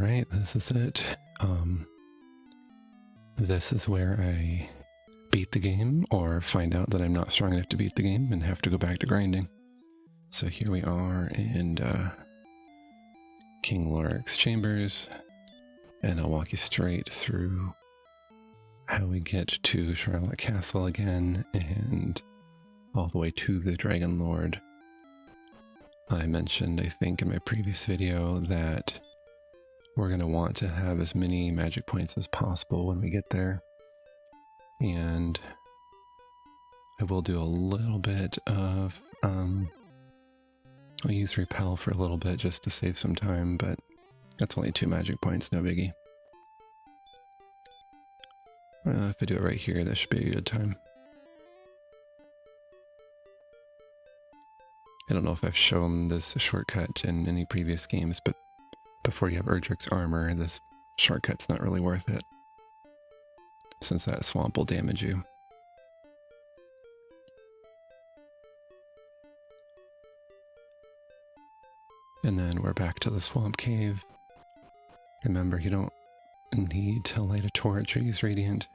Alright, this is it. This is where I beat the game or find out that I'm not strong enough to beat the game and have to go back to grinding. So here we are in King Lorik's chambers, and I'll walk you straight through how we get to Charlotte Castle again and all the way to the Dragonlord. I mentioned, I think, in my previous video that we're going to want to have as many magic points as possible when we get there. And I will do a little bit of, I'll use repel for a little bit just to save some time, but that's only 2 magic points, no biggie. If I do it right here, that should be a good time. I don't know if I've shown this shortcut in any previous games, but before you have Erdrick's armor, this shortcut's not really worth it, since that swamp will damage you. And then we're back to the swamp cave. Remember, you don't need to light a torch or use radiant.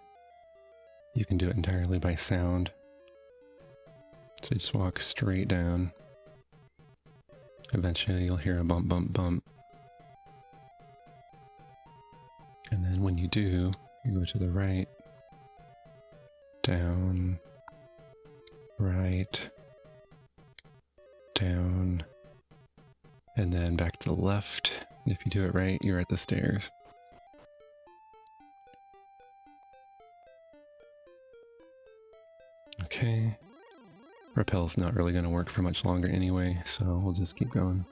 You can do it entirely by sound. So you just walk straight down. Eventually you'll hear a bump, bump, bump. And then when you do, you go to the right, down, right, down, and then back to the left. And if you do it right, you're at the stairs. Okay. Repel's not really going to work for much longer anyway, so we'll just keep going.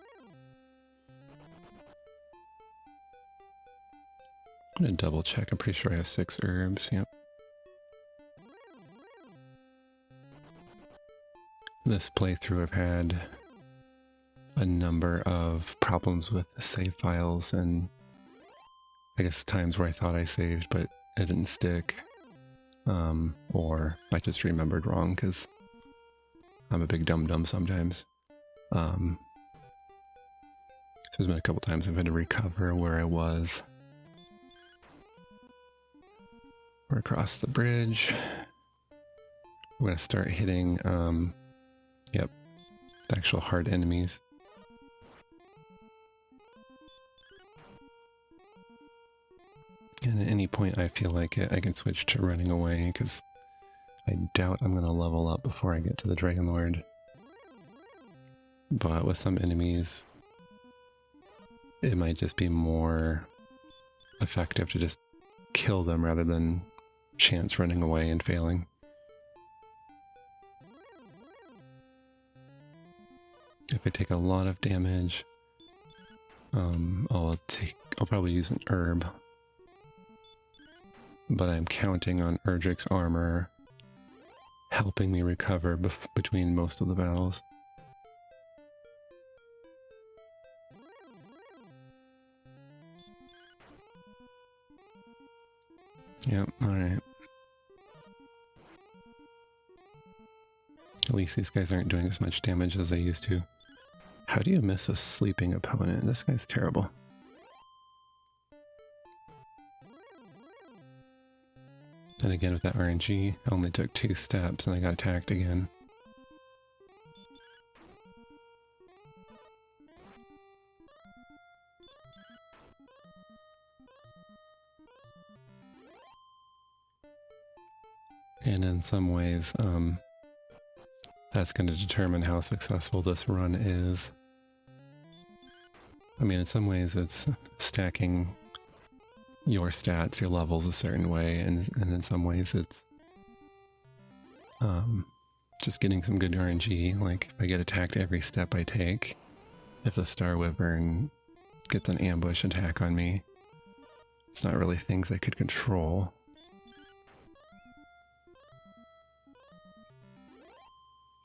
I'm going to double check. I'm pretty sure I have 6 herbs. Yep. This playthrough I've had a number of problems with the save files, and I guess times where I thought I saved but it didn't stick, or I just remembered wrong because I'm a big dum-dum sometimes. So there's been a couple times I've had to recover where I was. We're across the bridge. We're going to start hitting, the actual hard enemies. And at any point I feel like it, I can switch to running away, because I doubt I'm going to level up before I get to the Dragonlord. But with some enemies, it might just be more effective to just kill them rather than chance running away and failing. If I take a lot of damage, I'll probably use an herb. But I'm counting on Erdrick's armor helping me recover between most of the battles. Yep, alright. At least these guys aren't doing as much damage as they used to. How do you miss a sleeping opponent? This guy's terrible. And again with that RNG, I only took 2 steps and I got attacked again. And in some ways, that's going to determine how successful this run is. I mean, in some ways it's stacking your stats, your levels a certain way, and in some ways it's just getting some good RNG. Like, if I get attacked every step I take, if the Star Wyvern gets an ambush attack on me, it's not really things I could control.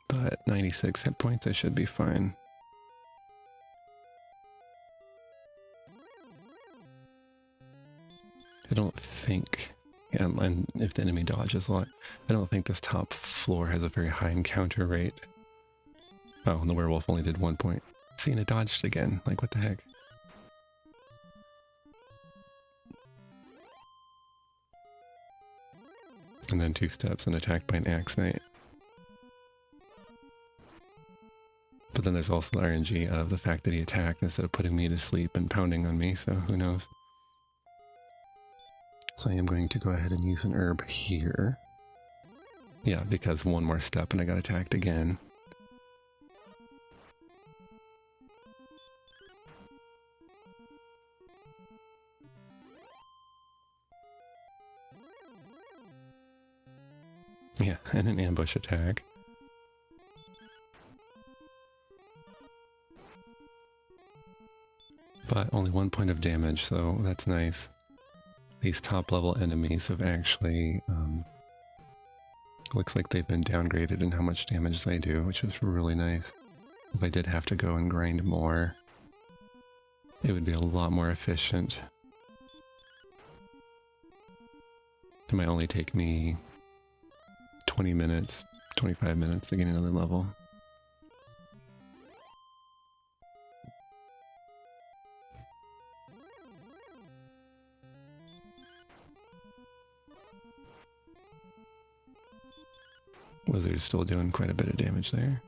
But 96 hit points, I should be fine. I don't think, and if the enemy dodges a lot, I don't think this top floor has a very high encounter rate. Oh, and the werewolf only did 1 point. See, and it dodged again. Like, what the heck? And then 2 steps and attacked by an axe knight. But then there's also the RNG of the fact that he attacked instead of putting me to sleep and pounding on me, so who knows. So I am going to go ahead and use an herb here. Yeah, because one more step and I got attacked again. Yeah, and an ambush attack. But only 1 point of damage, so that's nice. These top level enemies have actually, looks like they've been downgraded in how much damage they do, which is really nice. If I did have to go and grind more, it would be a lot more efficient. It might only take me 20 minutes, 25 minutes to get another level. Wizard's still doing quite a bit of damage there.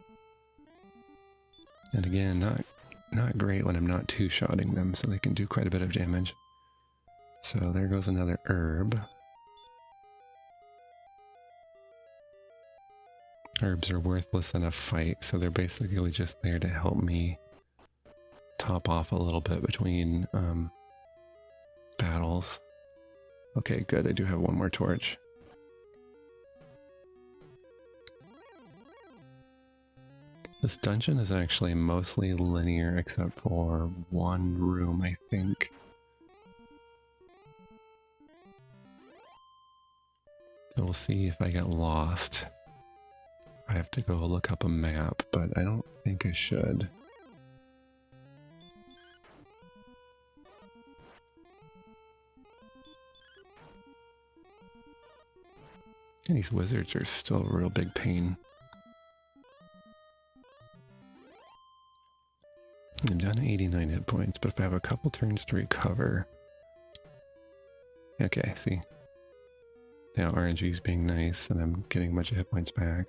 And again, not great when I'm not two-shotting them, so they can do quite a bit of damage. So there goes another herb. Herbs are worthless in a fight, so they're basically just there to help me top off a little bit between battles. Okay, good, I do have one more torch. This dungeon is actually mostly linear except for one room, I think. So we'll see if I get lost. I have to go look up a map, but I don't think I should. And these wizards are still a real big pain. I'm down to 89 hit points, but if I have a couple turns to recover... Okay, see. Now RNG is being nice, and I'm getting a bunch of hit points back.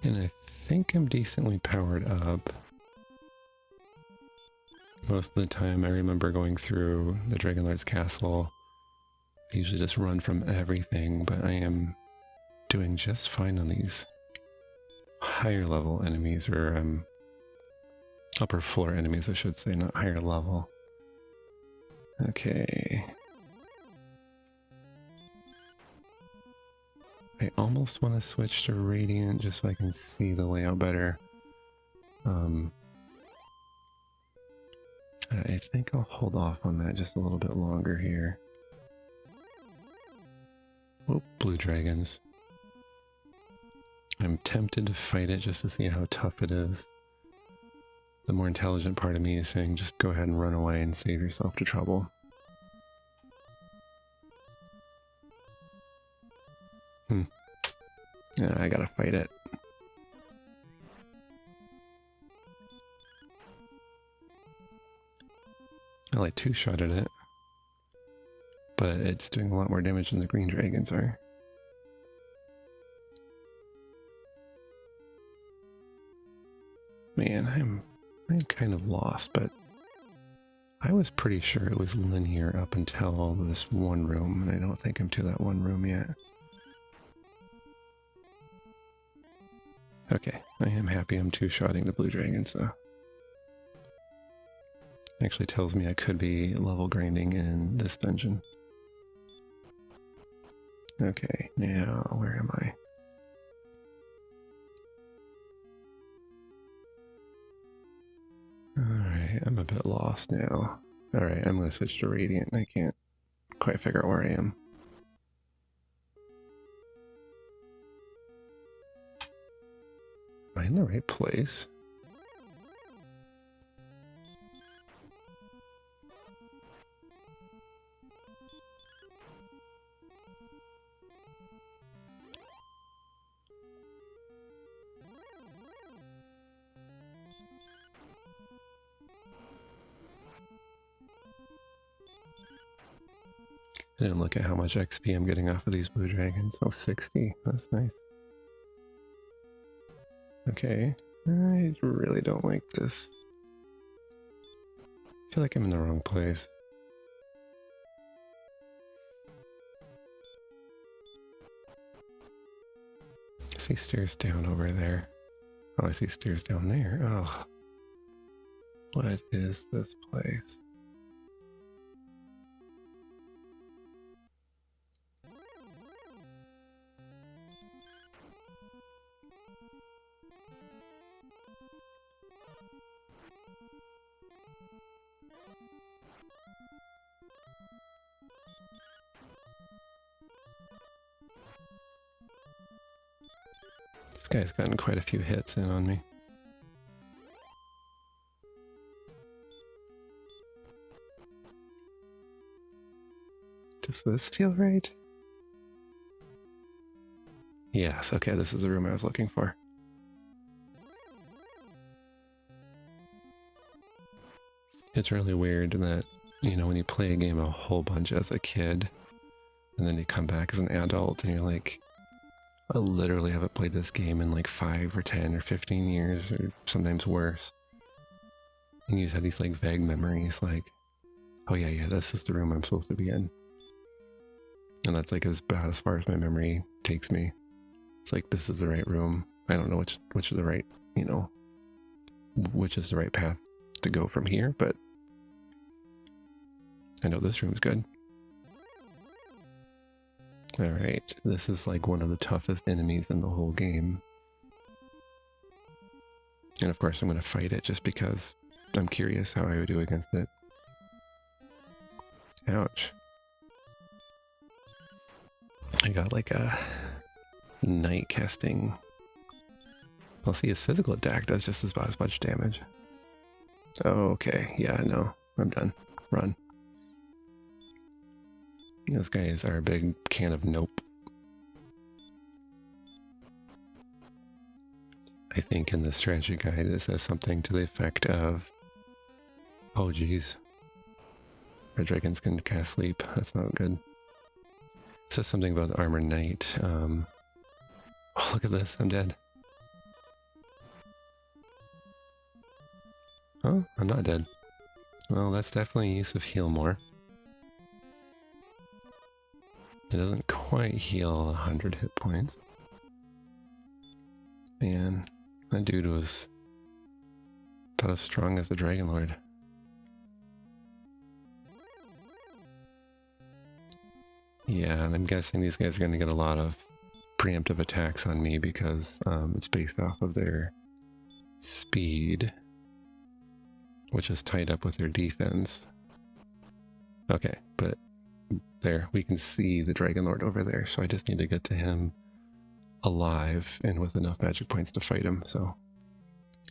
And I think I'm decently powered up. Most of the time I remember going through the Dragonlord's castle. I usually just run from everything, but I am doing just fine on these higher level enemies, or upper floor enemies I should say, not higher level. Okay. I almost want to switch to Radiant just so I can see the layout better. I think I'll hold off on that just a little bit longer here. Oh, blue dragons. I'm tempted to fight it just to see how tough it is. The more intelligent part of me is saying just go ahead and run away and save yourself to trouble. Yeah, I gotta fight it. Well, I two-shotted it, but it's doing a lot more damage than the green dragons are. Man, I'm kind of lost, but I was pretty sure it was linear up until this one room, and I don't think I'm to that one room yet. Okay, I am happy I'm two-shotting the blue dragon, so... Actually tells me I could be level grinding in this dungeon. Okay, now where am I? Alright, I'm a bit lost now. Alright, I'm gonna switch to Radiant. I can't quite figure out where I am. Am I in the right place? I didn't look at how much XP I'm getting off of these blue dragons. Oh, 60. That's nice. Okay. I really don't like this. I feel like I'm in the wrong place. I see stairs down over there. Oh, I see stairs down there. Oh. What is this place? This guy's gotten quite a few hits in on me. Does this feel right? Yes, okay, this is the room I was looking for. It's really weird that, you know, when you play a game a whole bunch as a kid, and then you come back as an adult and you're like, I literally haven't played this game in like 5 or 10 or 15 years, or sometimes worse. And you just have these like vague memories like, oh yeah, this is the room I'm supposed to be in. And that's like about as far as my memory takes me. It's like, this is the right room. I don't know which is the right, you know, which is the right path to go from here, but I know this room's good. Alright, this is like one of the toughest enemies in the whole game. And of course I'm going to fight it just because I'm curious how I would do against it. Ouch. I got like a night casting. Well, see, his physical attack does just about as much damage. Oh, okay. Yeah, no. I'm done. Run. Those guys are a big can of nope. I think in the strategy guide it says something to the effect of, oh geez, our dragons can cast sleep. That's not good. It says something about the armor knight. Oh, look at this. I'm dead. Oh, I'm not dead. Well, that's definitely use of heal more. It doesn't quite heal 100 hit points. Man, that dude was about as strong as the Dragonlord. Yeah, and I'm guessing these guys are going to get a lot of preemptive attacks on me because it's based off of their speed, which is tied up with their defense. Okay, but there, we can see the Dragonlord over there, so I just need to get to him alive and with enough magic points to fight him, so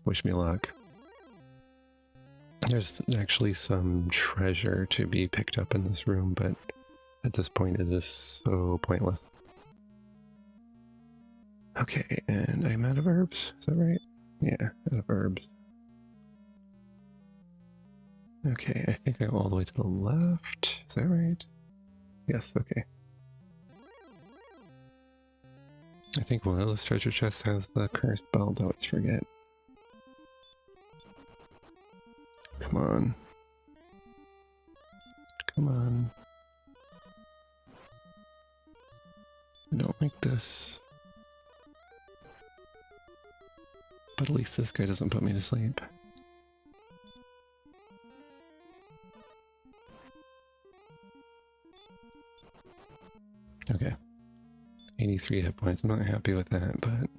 wish me luck. There's actually some treasure to be picked up in this room, but at this point it is so pointless. Okay, and I'm out of herbs, is that right? Yeah, out of herbs. Okay, I think I go all the way to the left, is that right? Yes, okay. I think one of those treasure chests has the cursed belt, I always forget. Come on. Come on. I don't like this. But at least this guy doesn't put me to sleep. Okay. 83 hit points. I'm not happy with that, but...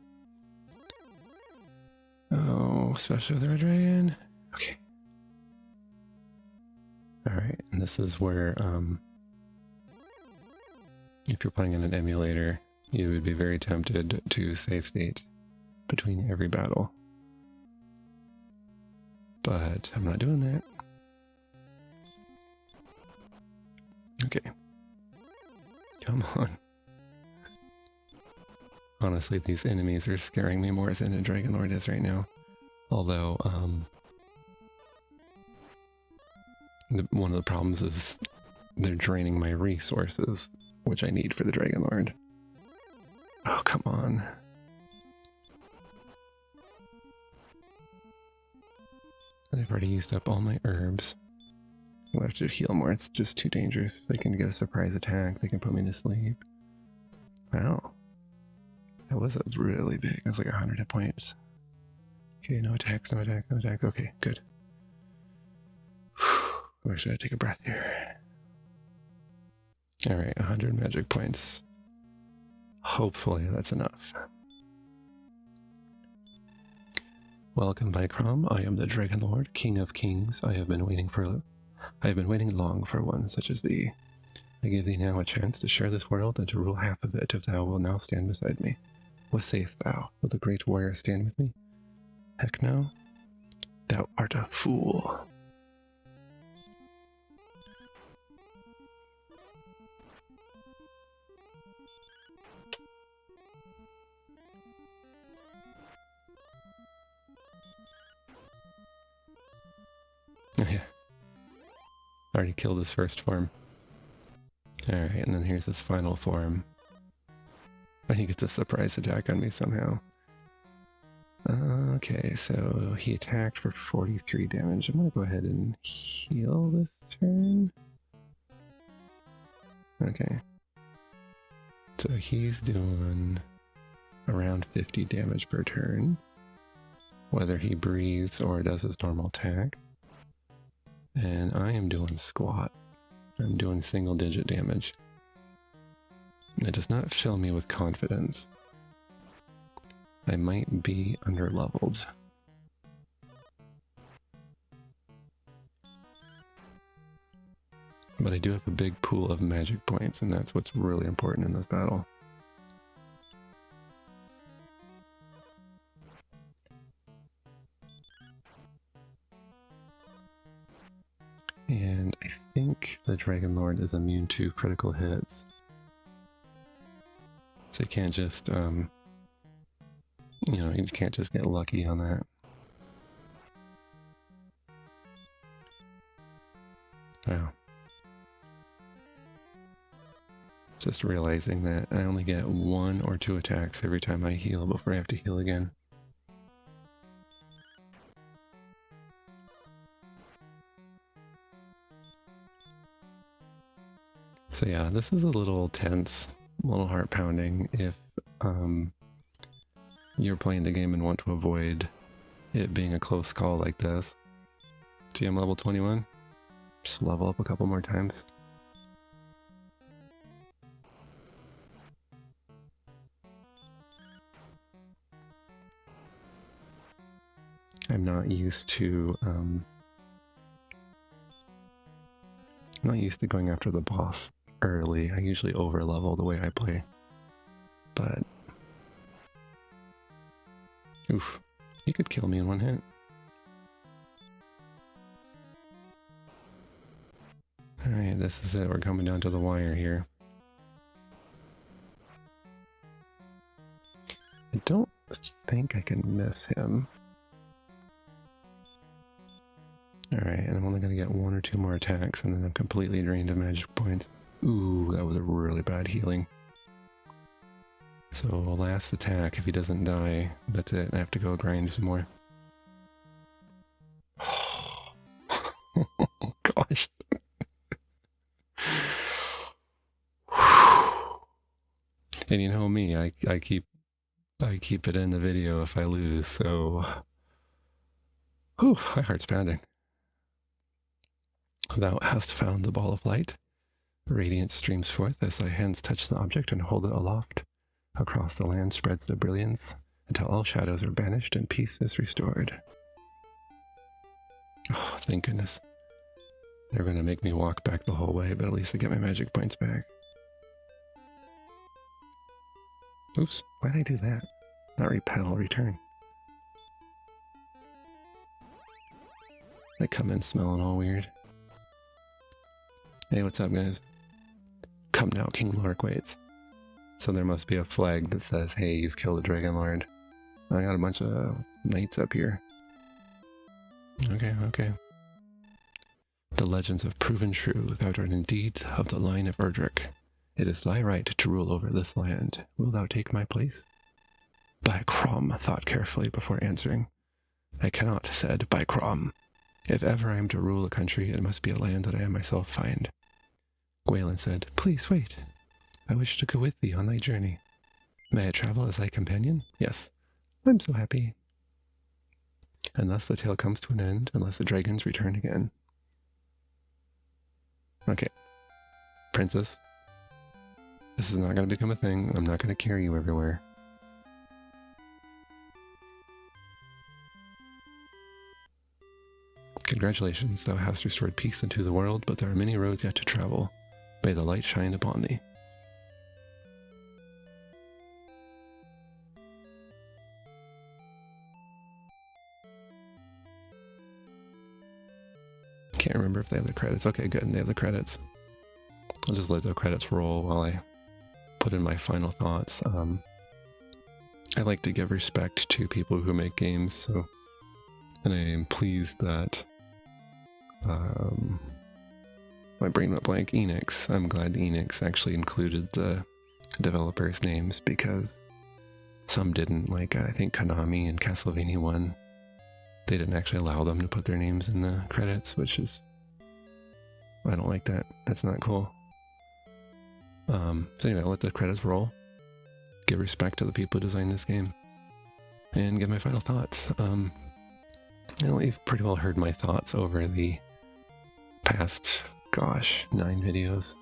Oh, especially with the red dragon. Okay. Alright, and this is where, if you're playing in an emulator, you would be very tempted to save state between every battle. But I'm not doing that. Okay. Come on. Honestly, these enemies are scaring me more than a Dragonlord is right now. Although, one of the problems is they're draining my resources, which I need for the Dragonlord. Oh, come on. I've already used up all my herbs. I'll have to heal more, it's just too dangerous. They can get a surprise attack, they can put me to sleep. Wow. That was really big, that was like 100 hit points. Okay, no attacks, no attacks, no attacks. Okay, good. Or should I take a breath here? Alright, 100 magic points. Hopefully that's enough. Welcome, Vicrom. I am the Dragonlord, King of Kings. I have been waiting long for one such as thee. I give thee now a chance to share this world and to rule half of it, if thou wilt now stand beside me. What sayest thou? Will the great warrior stand with me? Heck no. Thou art a fool. Yeah. Already killed his first form. Alright, and then here's his final form. I think it's a surprise attack on me somehow. Okay, so he attacked for 43 damage. I'm gonna go ahead and heal this turn. Okay. So he's doing around 50 damage per turn, whether he breathes or does his normal attack. And I am doing squat. I'm doing single digit damage. It does not fill me with confidence. I might be underleveled. But I do have a big pool of magic points, and that's what's really important in this battle. And I think the Dragonlord is immune to critical hits. So you can't just, you can't just get lucky on that. Wow. Just realizing that I only get 1 or 2 attacks every time I heal before I have to heal again. So yeah, this is a little tense, a little heart-pounding if you're playing the game and want to avoid it being a close call like this. See, I'm level 21. Just level up a couple more times. I'm not used to going after the boss early. I usually over level the way I play. But oof, he could kill me in one hit. Alright, this is it. We're coming down to the wire here. I don't think I can miss him. Alright, and I'm only going to get 1 or 2 more attacks, and then I'm completely drained of magic points. Ooh, that was a really bad healing. So last attack, if he doesn't die, that's it. I have to go grind some more. Oh, gosh. And you know me, I keep it in the video if I lose, so whew, my heart's pounding. Thou hast found the ball of light. Radiance streams forth as thy hands touch the object and hold it aloft. Across the land spreads the brilliance until all shadows are banished and peace is restored. Oh, thank goodness. They're going to make me walk back the whole way, but at least I get my magic points back. Oops, why did I do that? Not repel, return. They come in smelling all weird. Hey, what's up, guys? Come now, King Lork waits. So there must be a flag that says, hey, you've killed a Dragonlord. I got a bunch of knights up here. Okay. The legends have proven true, thou art indeed of the line of Erdrick. It is thy right to rule over this land. Wilt thou take my place? By Crom thought carefully before answering. I cannot, said, by Crom. If ever I am to rule a country, it must be a land that I myself find. Gwaelin said, Please wait. I wish to go with thee on thy journey. May I travel as thy companion? Yes. I'm so happy. And thus the tale comes to an end, unless the dragons return again. Okay. Princess. This is not going to become a thing. I'm not going to carry you everywhere. Congratulations, thou hast restored peace into the world, but there are many roads yet to travel. May the light shine upon thee. Can't remember if they have the credits. Okay, good, and they have the credits. I'll just let the credits roll while I put in my final thoughts. I like to give respect to people who make games, and I am pleased that my brain went blank. Enix. I'm glad Enix actually included the developers' names because some didn't. Like I think Konami and Castlevania 1, they didn't actually allow them to put their names in the credits, which is, I don't like that. That's not cool. So anyway, I'll let the credits roll. Give respect to the people who designed this game, and give my final thoughts. You've pretty well heard my thoughts over the past, 9 videos.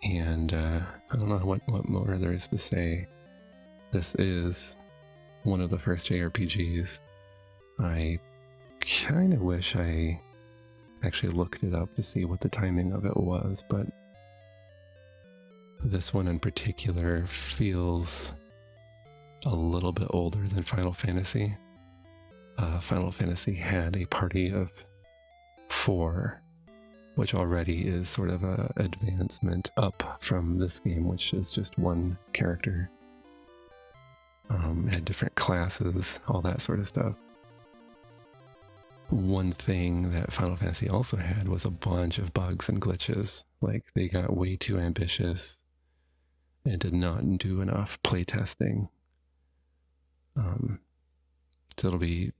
And I don't know what more there is to say. This is one of the first JRPGs. I kind of wish I actually looked it up to see what the timing of it was, but this one in particular feels a little bit older than Final Fantasy. Final Fantasy had a party of 4, which already is sort of a advancement up from this game, which is just one character. It had different classes, all that sort of stuff. One thing that Final Fantasy also had was a bunch of bugs and glitches. Like, they got way too ambitious and did not do enough playtesting. So it'll be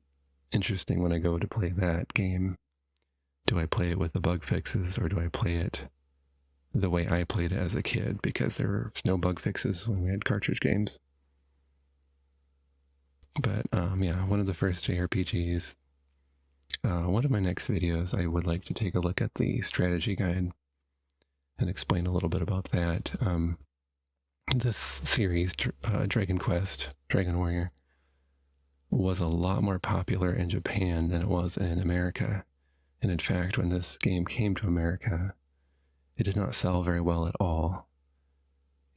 interesting when I go to play that game. Do I play it with the bug fixes, or do I play it the way I played it as a kid? Because there were no bug fixes when we had cartridge games. But yeah, one of the first JRPGs. One of my next videos, I would like to take a look at the strategy guide and explain a little bit about that. This series, Dragon Quest, Dragon Warrior, was a lot more popular in Japan than it was in America. And in fact, when this game came to America, it did not sell very well at all.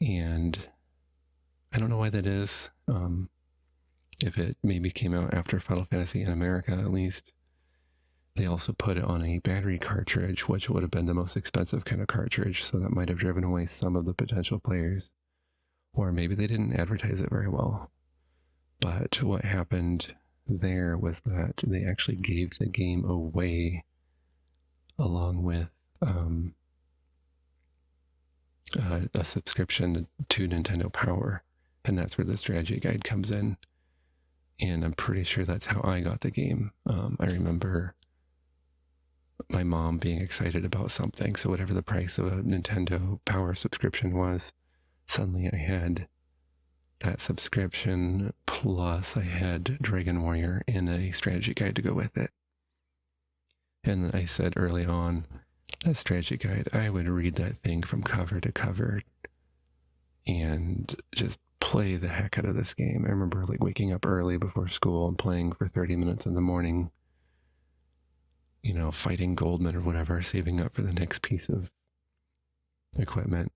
And I don't know why that is. If it maybe came out after Final Fantasy in America, at least. They also put it on a battery cartridge, which would have been the most expensive kind of cartridge, so that might have driven away some of the potential players. Or maybe they didn't advertise it very well. But what happened there was that they actually gave the game away along with a subscription to Nintendo Power. And that's where the strategy guide comes in. And I'm pretty sure that's how I got the game. I remember my mom being excited about something, so whatever the price of a Nintendo Power subscription was, suddenly I had that subscription, plus I had Dragon Warrior and a strategy guide to go with it. And I said early on, that strategy guide, I would read that thing from cover to cover and just play the heck out of this game. I remember like waking up early before school and playing for 30 minutes in the morning, you know, fighting Goldman or whatever, saving up for the next piece of equipment.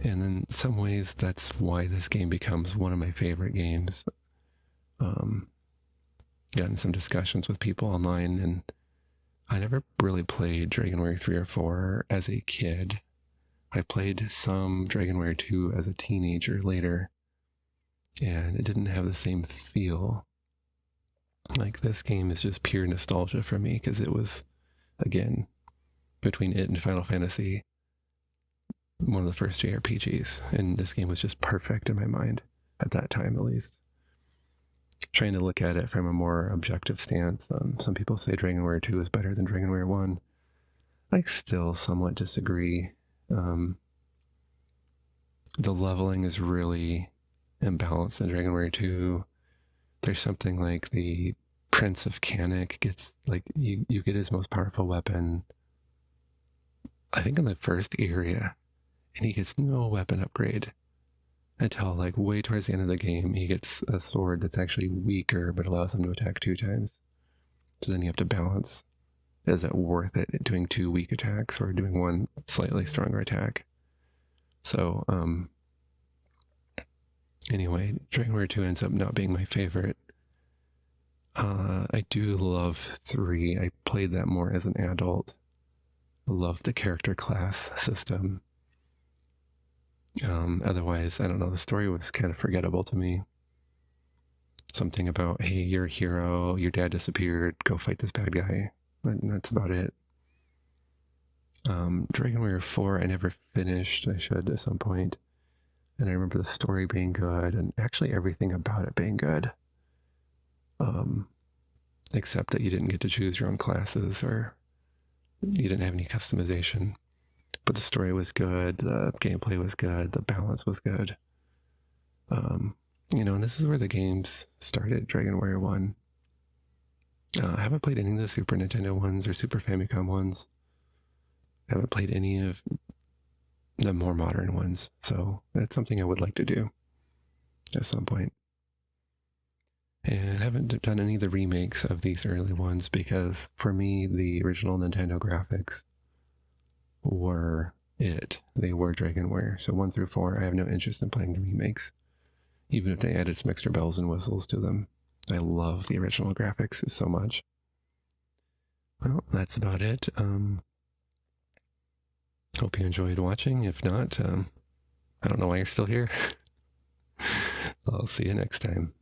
And in some ways, that's why this game becomes one of my favorite games. Gotten some discussions with people online, and I never really played Dragon Warrior 3 or 4 as a kid. I played some Dragon Warrior 2 as a teenager later, and it didn't have the same feel. Like, this game is just pure nostalgia for me, because it was again, between it and Final Fantasy, one of the first JRPGs, and this game was just perfect in my mind at that time, at least. Trying to look at it from a more objective stance. Some people say Dragon Warrior 2 is better than Dragon Warrior 1. I still somewhat disagree. The leveling is really imbalanced in Dragon Warrior 2. There's something like the Prince of Canik gets, like, you get his most powerful weapon, I think in the first area, and he gets no weapon upgrade until like way towards the end of the game. He gets a sword that's actually weaker but allows him to attack 2 times. So then you have to balance. Is it worth it doing 2 weak attacks or doing 1 slightly stronger attack? So anyway, Dragon Warrior 2 ends up not being my favorite. I do love 3. I played that more as an adult. I love the character class system. Otherwise, I don't know, the story was kind of forgettable to me. Something about, hey, you're a hero, your dad disappeared, go fight this bad guy. And that's about it. Dragon Warrior 4, I never finished. I should at some point. And I remember the story being good, and actually everything about it being good. Except that you didn't get to choose your own classes, or you didn't have any customization. But the story was good, the gameplay was good, the balance was good. And this is where the games started, Dragon Warrior 1. I haven't played any of the Super Nintendo ones or Super Famicom ones. I haven't played any of the more modern ones, so that's something I would like to do at some point. And I haven't done any of the remakes of these early ones because, for me, the original Nintendo graphics were it. They were Dragon Warrior. So 1 through 4, I have no interest in playing the remakes, even if they added some extra bells and whistles to them. I love the original graphics so much. Well, that's about it. Hope you enjoyed watching. If not, I don't know why you're still here. I'll see you next time.